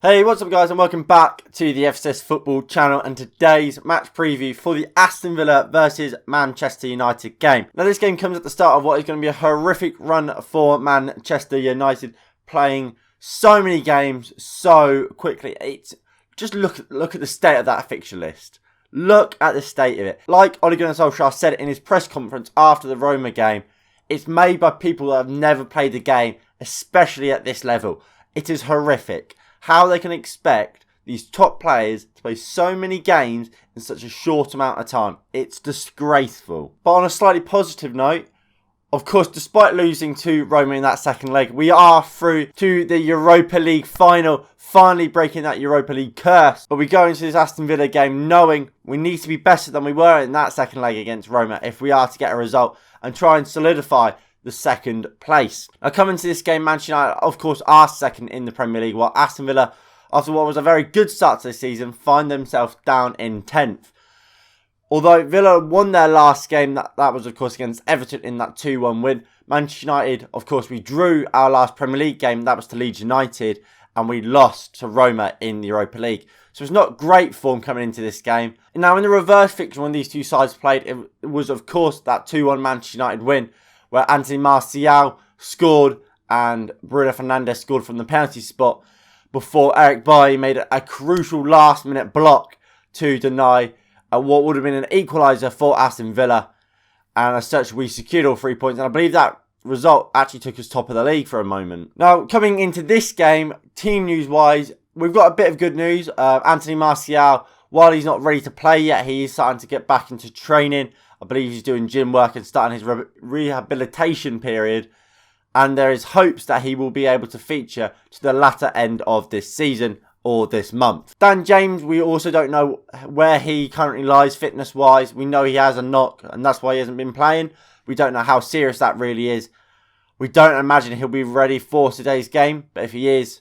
Hey, what's up guys and welcome back to the FCS Football channel and today's match preview for the Aston Villa versus Manchester United game. Now this game comes at the start of what is going to be a horrific run for Manchester United, playing so many games so quickly. Just look at the state of that fixture list. Look at the state of it. Like Ole Gunnar Solskjaer said in his press conference after the Roma game, it's made by people that have never played the game, especially at this level. It is horrific how they can expect these top players to play so many games in such a short amount of time. It's disgraceful. But on a slightly positive note, of course, despite losing to Roma in that second leg, we are through to the Europa League final, finally breaking that Europa League curse. But we go into this Aston Villa game knowing we need to be better than we were in that second leg against Roma if we are to get a result and try and solidify the second place. Now coming to this game, Manchester United of course are second in the Premier League, while Aston Villa, after what was a very good start to the season, find themselves down in 10th. Although Villa won their last game, that was of course against Everton in that 2-1 win. Manchester United, of course, we drew our last Premier League game, that was to Leeds United, and we lost to Roma in the Europa League. So it's not great form coming into this game. Now in the reverse fixture when these two sides played, it was of course that 2-1 Manchester United win, where Anthony Martial scored and Bruno Fernandes scored from the penalty spot before Eric Bailly made a crucial last-minute block to deny what would have been an equaliser for Aston Villa. And as such, we secured all 3 points. And I believe that result actually took us top of the league for a moment. Now, coming into this game, team news-wise, we've got a bit of good news. Anthony Martial, while he's not ready to play yet, he is starting to get back into training. I believe he's doing gym work and starting his rehabilitation period. And there is hopes that he will be able to feature to the latter end of this season or this month. Dan James, we also don't know where he currently lies fitness-wise. We know he has a knock and that's why he hasn't been playing. We don't know how serious that really is. We don't imagine he'll be ready for today's game. But if he is,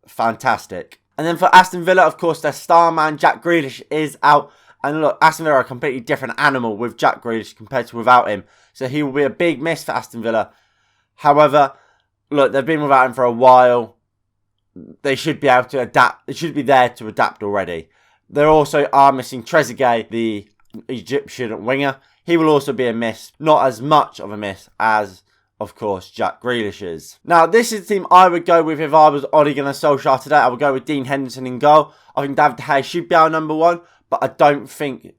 fantastic. And then for Aston Villa, of course, their star man Jack Grealish is out. And look, Aston Villa are a completely different animal with Jack Grealish compared to without him. So he will be a big miss for Aston Villa. However, look, they've been without him for a while. They should be able to adapt. They should be there to adapt already. They also are missing Trezeguet, the Egyptian winger. He will also be a miss. Not as much of a miss as, of course, Jack Grealish is. Now, this is the team I would go with if I was Ole Gunnar Solskjaer today. I would go with Dean Henderson in goal. I think David De Gea should be our number one. But I don't think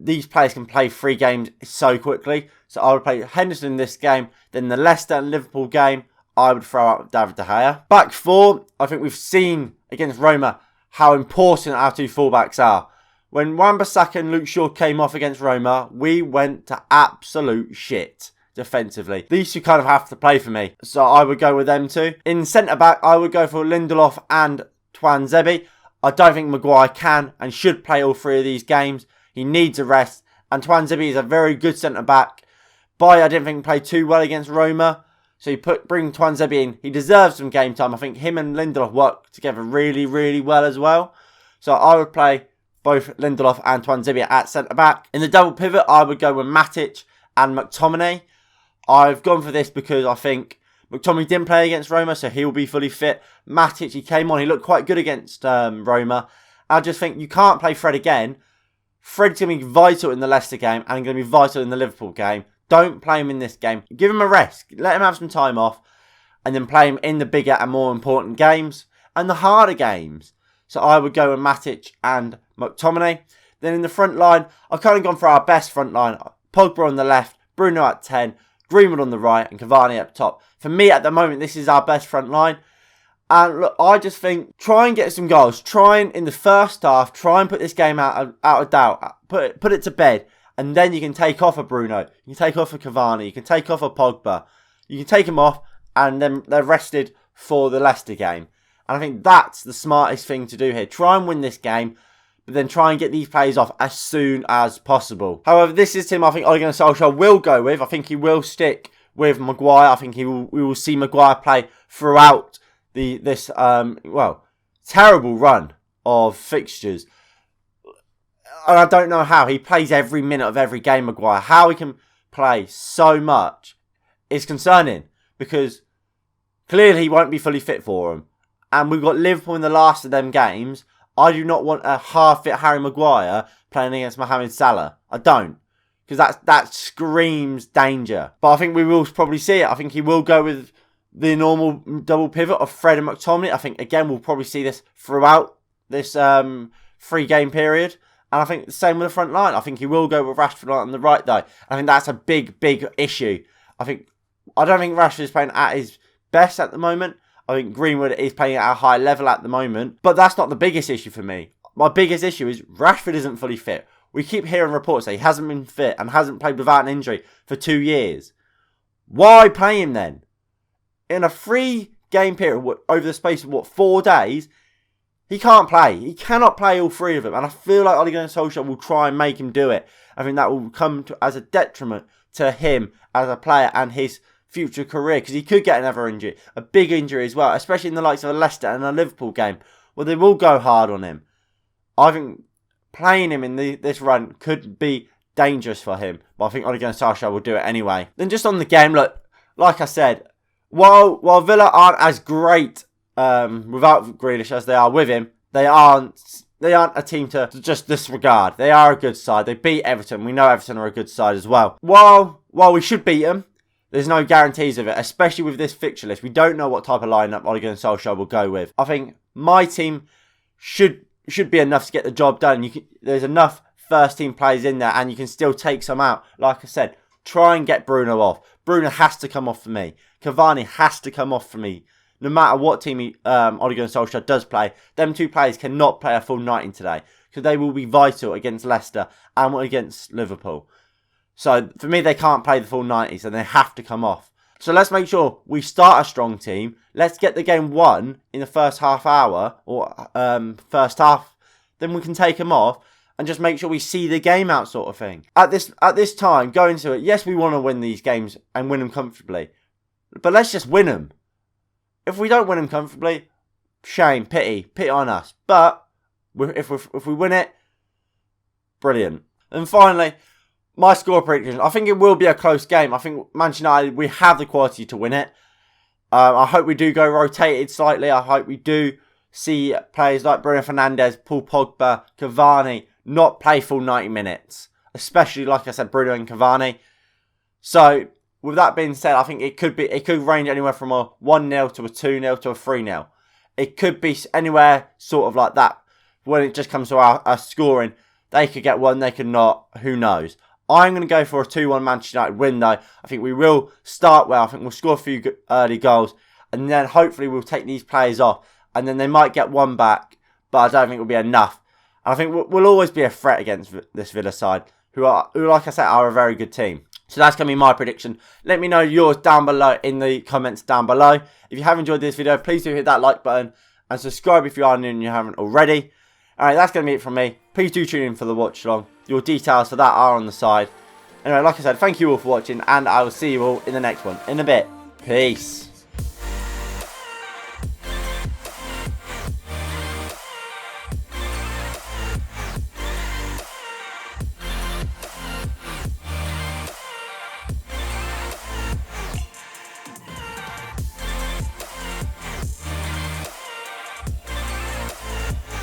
these players can play 3 games so quickly. So I would play Henderson in this game. Then the Leicester and Liverpool game, I would throw out David De Gea. Back 4, I think we've seen against Roma how important our 2 fullbacks are. When Wan-Bissaka and Luke Shaw came off against Roma, we went to absolute shit defensively. These two kind of have to play for me. So I would go with them too. In centre-back, I would go for Lindelof and Tuanzebe. I don't think Maguire can and should play all 3 of these games. He needs a rest. And Tuanzebe is a very good centre-back. Bailly, I didn't think played too well against Roma. So you bring Tuanzebe in. He deserves some game time. I think him and Lindelof work together really, really well as well. So I would play both Lindelof and Tuanzebe at centre-back. In the double pivot, I would go with Matic and McTominay. I've gone for this because I think McTominay didn't play against Roma, so he'll be fully fit. Matic, he came on. He looked quite good against Roma. I just think you can't play Fred again. Fred's going to be vital in the Leicester game and going to be vital in the Liverpool game. Don't play him in this game. Give him a rest. Let him have some time off. And then play him in the bigger and more important games. And the harder games. So I would go with Matic and McTominay. Then in the front line, I've kind of gone for our best front line. Pogba on the left. Bruno at 10. Greenwood on the right and Cavani up top. For me, at the moment, this is our best front line. And look, I just think, try and get some goals. Try and, in the first half, try and put this game out of doubt. Put it to bed. And then you can take off a Bruno. You can take off a Cavani. You can take off a Pogba. You can take them off and then they're rested for the Leicester game. And I think that's the smartest thing to do here. Try and win this game, but then try and get these players off as soon as possible. However, this is the team I think Ole Gunnar Solskjaer will go with. I think he will stick with Maguire. I think we will see Maguire play throughout this terrible run of fixtures. And I don't know how. He plays every minute of every game, Maguire. How he can play so much is concerning. Because clearly he won't be fully fit for him. and we've got Liverpool in the last of them games, I do not want a half-fit Harry Maguire playing against Mohamed Salah. I don't. Because that screams danger. But I think we will probably see it. I think he will go with the normal double pivot of Fred and McTominay. I think, again, we'll probably see this throughout this 3-game period. And I think the same with the front line. I think he will go with Rashford on the right, though. I think that's a big, big issue. I don't think Rashford is playing at his best at the moment. I think Greenwood is playing at a high level at the moment. But that's not the biggest issue for me. My biggest issue is Rashford isn't fully fit. We keep hearing reports that he hasn't been fit and hasn't played without an injury for 2 years. Why play him then? In a 3-game period, over the space of 4 days, he can't play. He cannot play all 3 of them. And I feel like Ole Gunnar Solskjaer will try and make him do it. I think that will come as a detriment to him as a player and his future career. Because he could get another injury. A big injury as well. Especially in the likes of a Leicester and a Liverpool game. Where they will go hard on him. I think playing him in this run could be dangerous for him. But I think Ole Gunnar Solskjaer will do it anyway. Then just on the game, look, like I said, while Villa aren't as great without Grealish as they are with him, they aren't a team to just disregard. They are a good side. They beat Everton. We know Everton are a good side as well. While we should beat them, there's no guarantees of it, especially with this fixture list. We don't know what type of lineup Ole Gunnar Solskjaer will go with. I think my team should be enough to get the job done. There's enough first team players in there and you can still take some out. Like I said, try and get Bruno off. Bruno has to come off for me. Cavani has to come off for me. No matter what team Ole Gunnar Solskjaer does play, them 2 players cannot play a full 90 today. Because they will be vital against Leicester and against Liverpool. So for me, they can't play the full 90s and they have to come off. So let's make sure we start a strong team. Let's get the game won in the first half hour or first half. Then we can take them off and just make sure we see the game out sort of thing. At this time, go into it. Yes, we want to win these games and win them comfortably. But let's just win them. If we don't win them comfortably, shame, pity on us. But if we win it, brilliant. And finally, my score prediction. I think it will be a close game. I think Manchester United, we have the quality to win it. I hope we do go rotated slightly. I hope we do see players like Bruno Fernandes, Paul Pogba, Cavani not play full 90 minutes. Especially, like I said, Bruno and Cavani. So, with that being said, I think it could range anywhere from a 1-0 to a 2-0 to a 3-0. It could be anywhere sort of like that. When it just comes to our scoring, they could get one, they could not. Who knows? I'm going to go for a 2-1 Manchester United win though. I think we will start well. I think we'll score a few early goals. And then hopefully we'll take these players off. And then they might get one back. But I don't think it will be enough. And I think we'll always be a threat against this Villa side. Who, like I said, are a very good team. So that's going to be my prediction. Let me know yours down below in the comments down below. If you have enjoyed this video, please do hit that like button. And subscribe if you are new and you haven't already. Alright, that's going to be it from me. Please do tune in for the watch along. Your details for that are on the side. Anyway, like I said, thank you all for watching. And I will see you all in the next one in a bit. Peace.